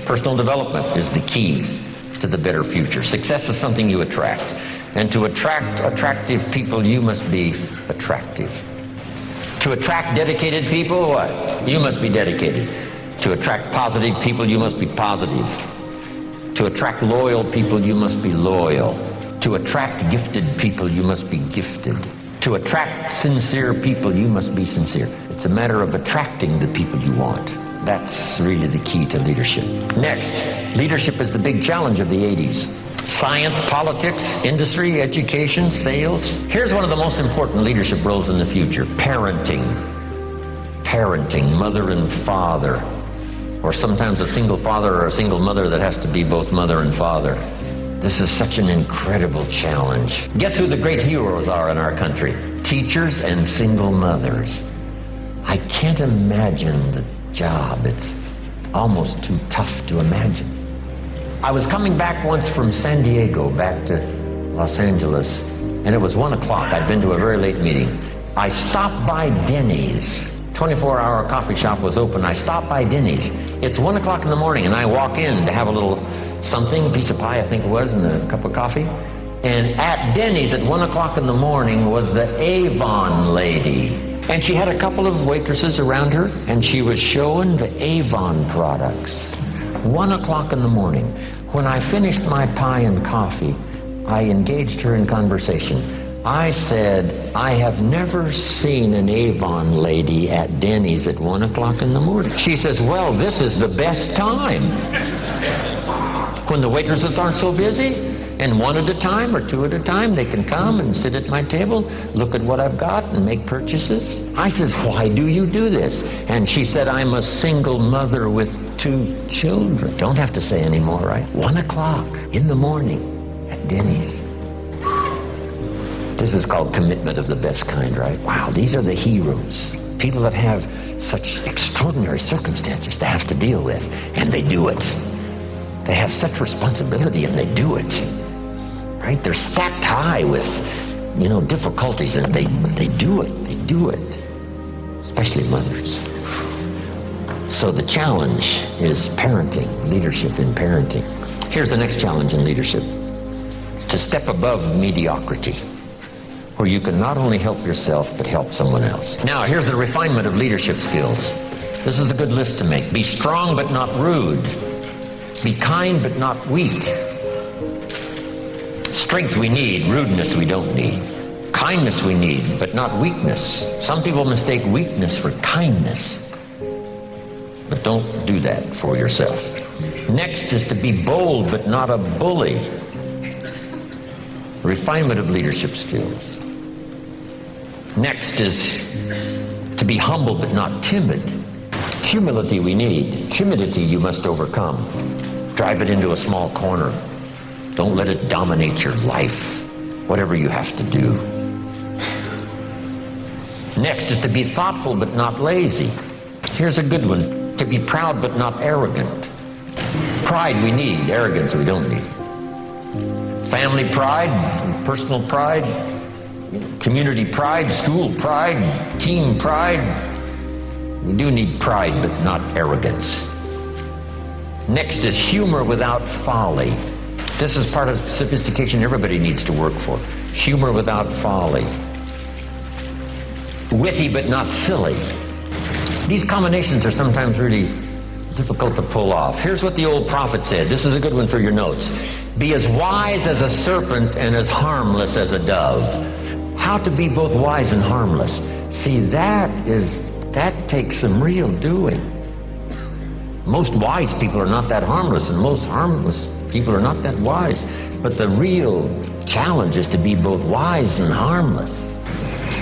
Personal development is the key to the better future. Success is something you attract. And to attract attractive people, you must be attractive. To attract dedicated people, what? You must be dedicated. To attract positive people, you must be positive. To attract loyal people, you must be loyal. To attract gifted people, you must be gifted. To attract sincere people, you must be sincere. It's a matter of attracting the people you want. That's really the key to leadership. Next, leadership is the big challenge of the 80s. Science, politics, industry, education, sales. Here's one of the most important leadership roles in the future. Parenting. Parenting, mother and father. Or sometimes a single father or a single mother that has to be both mother and father. This is such an incredible challenge. Guess who the great heroes are in our country? Teachers and single mothers. I can't imagine the job. It's almost too tough to imagine. I was coming back once from San Diego back to Los Angeles, and it was 1 o'clock. I'd been to a very late meeting. I stopped by Denny's. 24-hour coffee shop was open. I stopped by Denny's. It's 1 o'clock in the morning, and I walk in to have a little something, a piece of pie I think it was, and a cup of coffee. And at Denny's at 1 o'clock in the morning was the Avon lady. And she had a couple of waitresses around her, and she was showing the Avon products. 1 o'clock in the morning. When I finished my pie and coffee, I engaged her in conversation. I said, I have never seen an Avon lady at Denny's at 1 o'clock in the morning. She says, well, this is the best time. When the waitresses aren't so busy, and one at a time or two at a time, they can come and sit at my table, look at what I've got, and make purchases. I says, why do you do this? And she said, I'm a single mother with 2 children. Don't have to say any more, right? 1 o'clock in the morning at Denny's. This is called commitment of the best kind, right? Wow, these are the heroes. People that have such extraordinary circumstances to have to deal with, and they do it. They have such responsibility, and they do it. Right? They're stacked high with difficulties, and they do it, especially mothers. So the challenge is parenting, leadership in parenting. Here's the next challenge in leadership: to step above mediocrity, where you can not only help yourself but help someone else. Now, here's the refinement of leadership skills. This is a good list to make. Be strong but not rude. Be kind but not weak. Strength we need, rudeness we don't need. Kindness we need, but not weakness. Some people mistake weakness for kindness. But don't do that for yourself. Next is to be bold but not a bully. Refinement of leadership skills. Next is to be humble but not timid. Humility we need. Timidity you must overcome. Drive it into a small corner. Don't let it dominate your life, whatever you have to do. Next is to be thoughtful but not lazy. Here's a good one: to be proud but not arrogant. Pride we need, arrogance we don't need. Family pride, personal pride, community pride, school pride, team pride. We do need pride but not arrogance. Next is humor without folly. This is part of sophistication everybody needs to work for. Humor without folly. Witty but not silly. These combinations are sometimes really difficult to pull off. Here's what the old prophet said. This is a good one for your notes. Be as wise as a serpent and as harmless as a dove. How to be both wise and harmless. See, that takes some real doing. Most wise people are not that harmless, and most harmless people are not that wise. But the real challenge is to be both wise and harmless.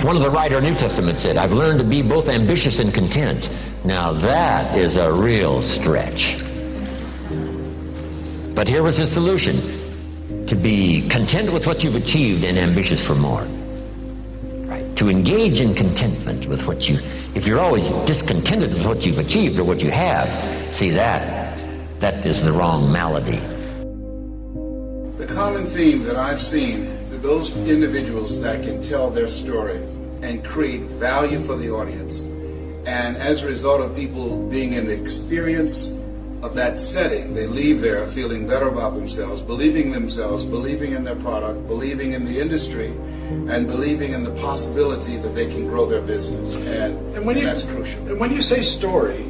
One of the writer of New Testament said, I've learned to be both ambitious and content. Now that is a real stretch. But here was his solution: to be content with what you've achieved and ambitious for more. Right? To engage in contentment with what if you're always discontented with what you've achieved or what you have, see, that is the wrong malady. The common theme that I've seen, those individuals that can tell their story and create value for the audience, and as a result of people being in the experience of that setting, they leave there feeling better about themselves, believing in their product, believing in the industry, and believing in the possibility that they can grow their business, and that's crucial. And when you say story,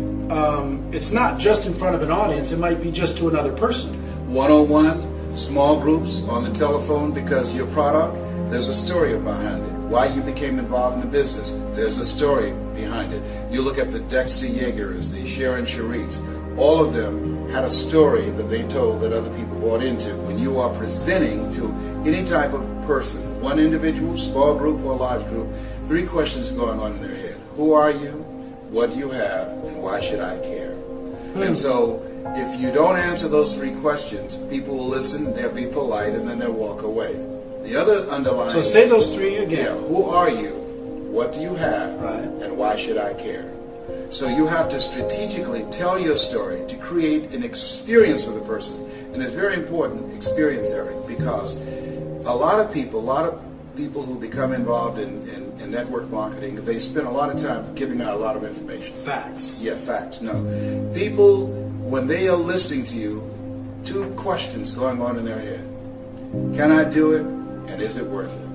it's not just in front of an audience, it might be just to another person. One-on-one, small groups, on the telephone, because your product, there's a story behind it. Why you became involved in the business, there's a story behind it. You look at the Dexter Yeagers, the Sharon Sharifs, all of them had a story that they told that other people bought into. When you are presenting to any type of person, one individual, small group or large group, 3 questions going on in their head. Who are you? What do you have? And why should I care? And so if you don't answer those 3 questions, people will listen, they'll be polite, and then they'll walk away. The other underlying... So say those 3 again. Yeah, who are you? What do you have? Right. And why should I care? So you have to strategically tell your story to create an experience for the person. And it's very important, experience, Eric, because a lot of people who become involved in network marketing, they spend a lot of time giving out a lot of information. Facts. Yeah, facts. No. People, when they are listening to you, 2 questions going on in their head. Can I do it? And is it worth it?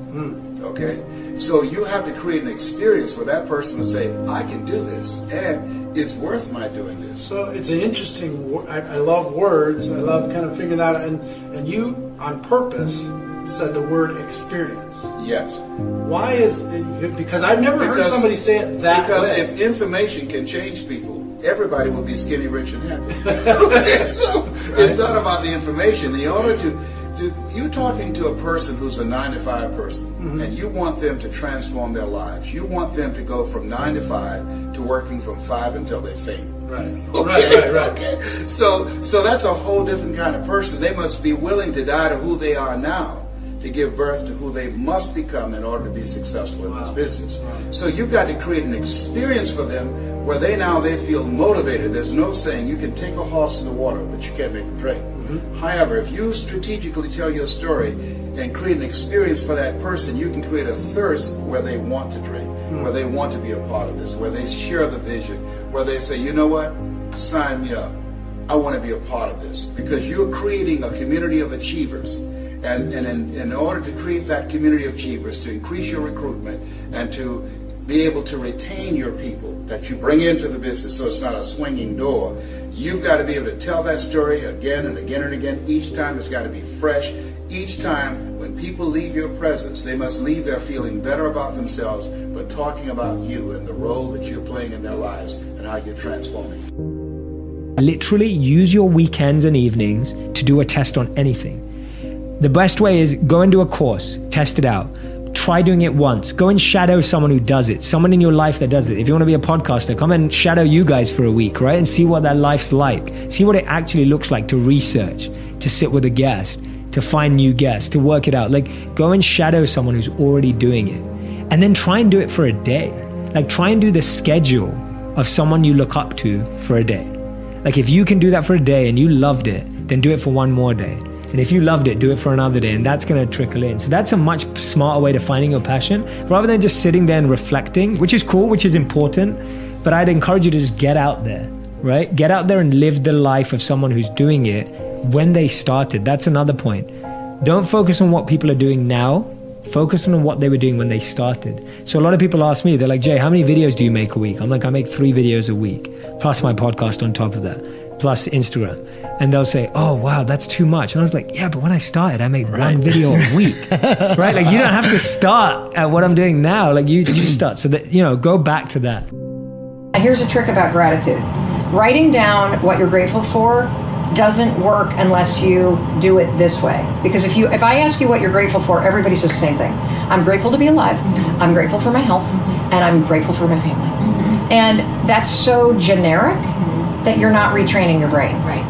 Okay? So you have to create an experience where that person will say, I can do this, and it's worth my doing this. So it's an interesting, I love words, I love kind of figuring that out, and you, on purpose, said the word experience. Yes. Why is it? Because I've never heard somebody say it that because way. If information can change people, everybody will be skinny, rich, and happy. Okay? So it's not about the information. The order you talking to a person who's a 9-to-5 person, and you want them to transform their lives. You want them to go from 9 to 5 to working from 5 until they faint. Right. Okay? Right. Okay. So that's a whole different kind of person. They must be willing to die to who they are now to give birth to who they must become in order to be successful in this business. Right. So you've got to create an experience for them where they feel motivated. There's no saying you can take a horse to the water, but you can't make it drink. However, if you strategically tell your story and create an experience for that person, you can create a thirst where they want to drink, where they want to be a part of this, where they share the vision, where they say, you know what, sign me up. I want to be a part of this, because you're creating a community of achievers. And in order to create that community of achievers, to increase your recruitment and to be able to retain your people that you bring into the business so it's not a swinging door, you've got to be able to tell that story again and again and again. Each time it's got to be fresh. Each time when people leave your presence, they must leave there feeling better about themselves, but talking about you and the role that you're playing in their lives and how you're transforming. Literally use your weekends and evenings to do a test on anything. The best way is go and do a course, test it out. Try doing it once. Go and shadow someone who does it, someone in your life that does it. If you want to be a podcaster, come and shadow you guys for a week, right? And see what that life's like. See what it actually looks like to research, to sit with a guest, to find new guests, to work it out. Like, go and shadow someone who's already doing it. And then try and do it for a day. Like, try and do the schedule of someone you look up to for a day. Like, if you can do that for a day and you loved it, then do it for one more day. And if you loved it, do it for another day, and that's going to trickle in. So that's a much smarter way to finding your passion, rather than just sitting there and reflecting, which is cool, which is important. But I'd encourage you to just get out there, right? Get out there and live the life of someone who's doing it when they started. That's another point. Don't focus on what people are doing now. Focus on what they were doing when they started. So a lot of people ask me, they're like, Jay, how many videos do you make a week? I'm like, I make 3 videos a week, plus my podcast on top of that, plus Instagram. And they'll say, oh, wow, that's too much. And I was like, yeah, but when I started, I made 1 video a week, right? Like, you don't have to start at what I'm doing now. Like, you just start. So that, go back to that. Here's a trick about gratitude. Writing down what you're grateful for doesn't work unless you do it this way. Because if I ask you what you're grateful for, everybody says the same thing. I'm grateful to be alive. I'm grateful for my health. And I'm grateful for my family. And that's so generic that you're not retraining your brain. Right.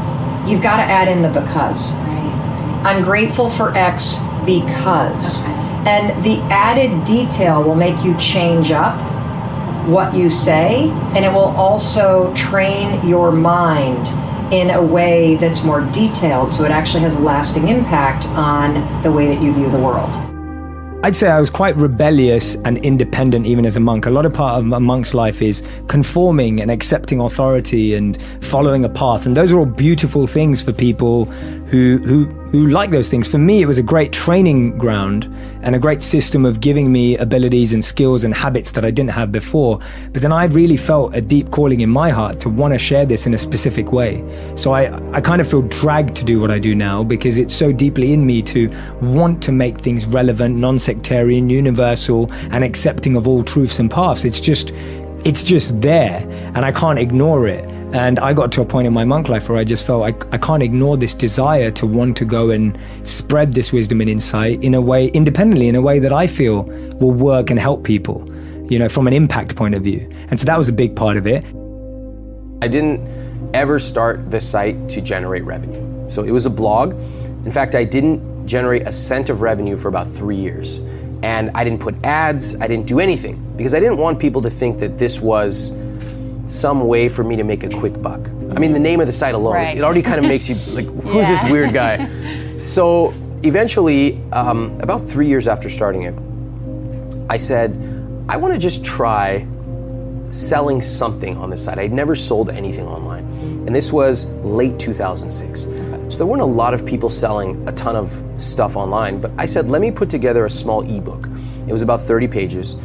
You've got to add in the because. Right. I'm grateful for X because. Okay. And the added detail will make you change up what you say, and it will also train your mind in a way that's more detailed, so it actually has a lasting impact on the way that you view the world. I'd say I was quite rebellious and independent even as a monk. A lot of part of a monk's life is conforming and accepting authority and following a path. And those are all beautiful things for people who like those things. For me, it was a great training ground and a great system of giving me abilities and skills and habits that I didn't have before. But then I really felt a deep calling in my heart to want to share this in a specific way. So I kind of feel dragged to do what I do now because it's so deeply in me to want to make things relevant, non-sectarian, universal, and accepting of all truths and paths. It's just there, and I can't ignore it. And I got to a point in my monk life where I just felt I can't ignore this desire to want to go and spread this wisdom and insight in a way, independently, in a way that I feel will work and help people, from an impact point of view. And so that was a big part of it. I didn't ever start the site to generate revenue. So it was a blog. In fact, I didn't generate a cent of revenue for about 3 years. And I didn't put ads, I didn't do anything, because I didn't want people to think that this was some way for me to make a quick buck. I mean, the name of the site alone, Right. it already kind of makes you like, who's this weird guy? So eventually, about 3 years after starting it, I said, I want to just try selling something on the site. I'd never sold anything online. And this was late 2006. So there weren't a lot of people selling a ton of stuff online, but I said, let me put together a small ebook. It was about 30 pages,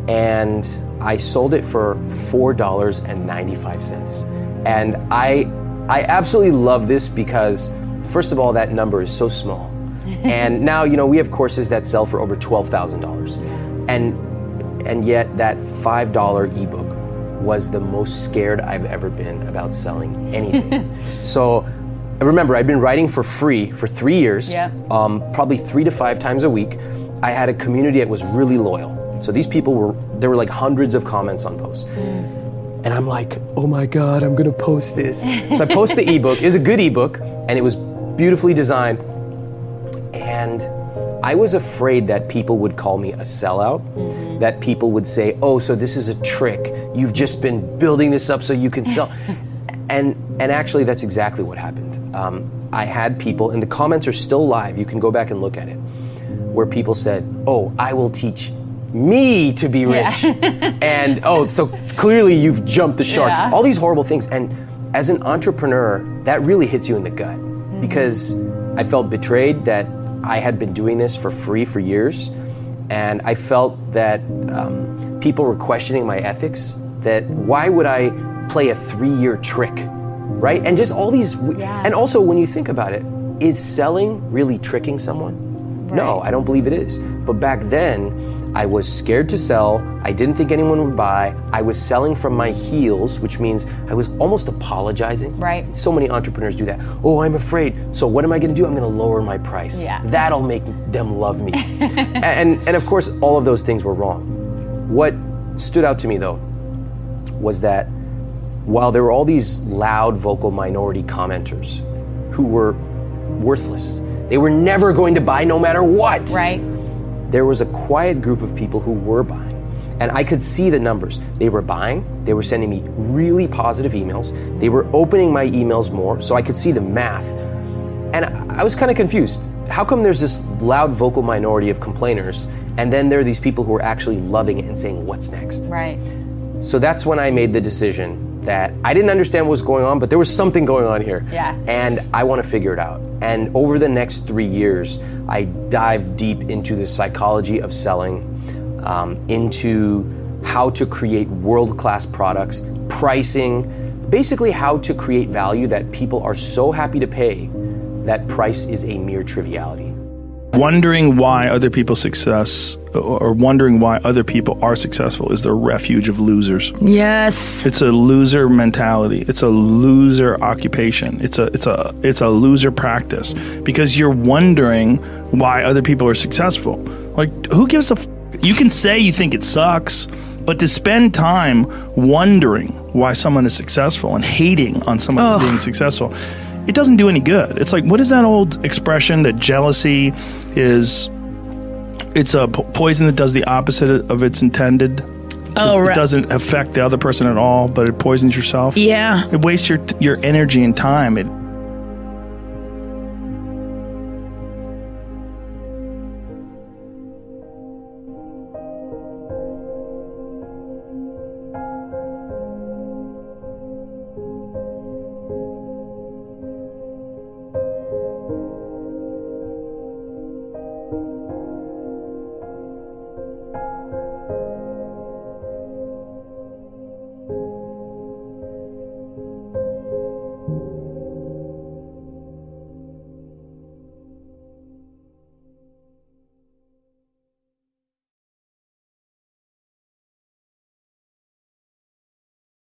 and I sold it for $4.95. And I absolutely love this because, first of all, that number is so small. And now, we have courses that sell for over $12,000. And yet that $5 ebook was the most scared I've ever been about selling anything. So remember, I'd been writing for free for 3 years, probably 3 to 5 times a week. I had a community that was really loyal. So these people there were like hundreds of comments on posts. And I'm like, oh my God, I'm gonna post this. So I post the ebook. It was a good ebook, and it was beautifully designed. And I was afraid that people would call me a sellout, that people would say, oh, so this is a trick. You've just been building this up so you can sell. And actually, that's exactly what happened. I had people, and the comments are still live, you can go back and look at it, where people said, oh, I will teach me to be rich. And, oh, so clearly you've jumped the shark. Yeah. All these horrible things. And as an entrepreneur, that really hits you in the gut because I felt betrayed that I had been doing this for free for years. And I felt that people were questioning my ethics, that why would I play a 3-year trick, right? And just all these, and also when you think about it, is selling really tricking someone? No, I don't believe it is. But back then, I was scared to sell. I didn't think anyone would buy. I was selling from my heels, which means I was almost apologizing. Right. And so many entrepreneurs do that. Oh, I'm afraid. So what am I going to do? I'm going to lower my price. Yeah. That'll make them love me. and of course, all of those things were wrong. What stood out to me, though, was that while there were all these loud, vocal minority commenters who were worthless, they were never going to buy no matter what. Right. There was a quiet group of people who were buying. And I could see the numbers. They were buying, they were sending me really positive emails, they were opening my emails more, so I could see the math. And I was kind of confused. How come there's this loud vocal minority of complainers, and then there are these people who are actually loving it and saying, what's next? Right. So that's when I made the decision that I didn't understand what was going on, but there was something going on here. Yeah. And I want to figure it out. And over the next 3 years, I dived deep into the psychology of selling, into how to create world-class products, pricing, basically how to create value that people are so happy to pay that price is a mere triviality. Wondering why other people's success or wondering why other people are successful is the refuge of losers. Yes. It's a loser mentality. It's a loser occupation. It's a loser practice because you're wondering why other people are successful. Like, who gives a f-? You can say you think it sucks, but to spend time wondering why someone is successful and hating on someone for being successful, it doesn't do any good. It's like, what is that old expression that jealousy is, it's a poison that does the opposite of its intended? It doesn't affect the other person at all, but it poisons yourself. Yeah. It wastes your energy and time.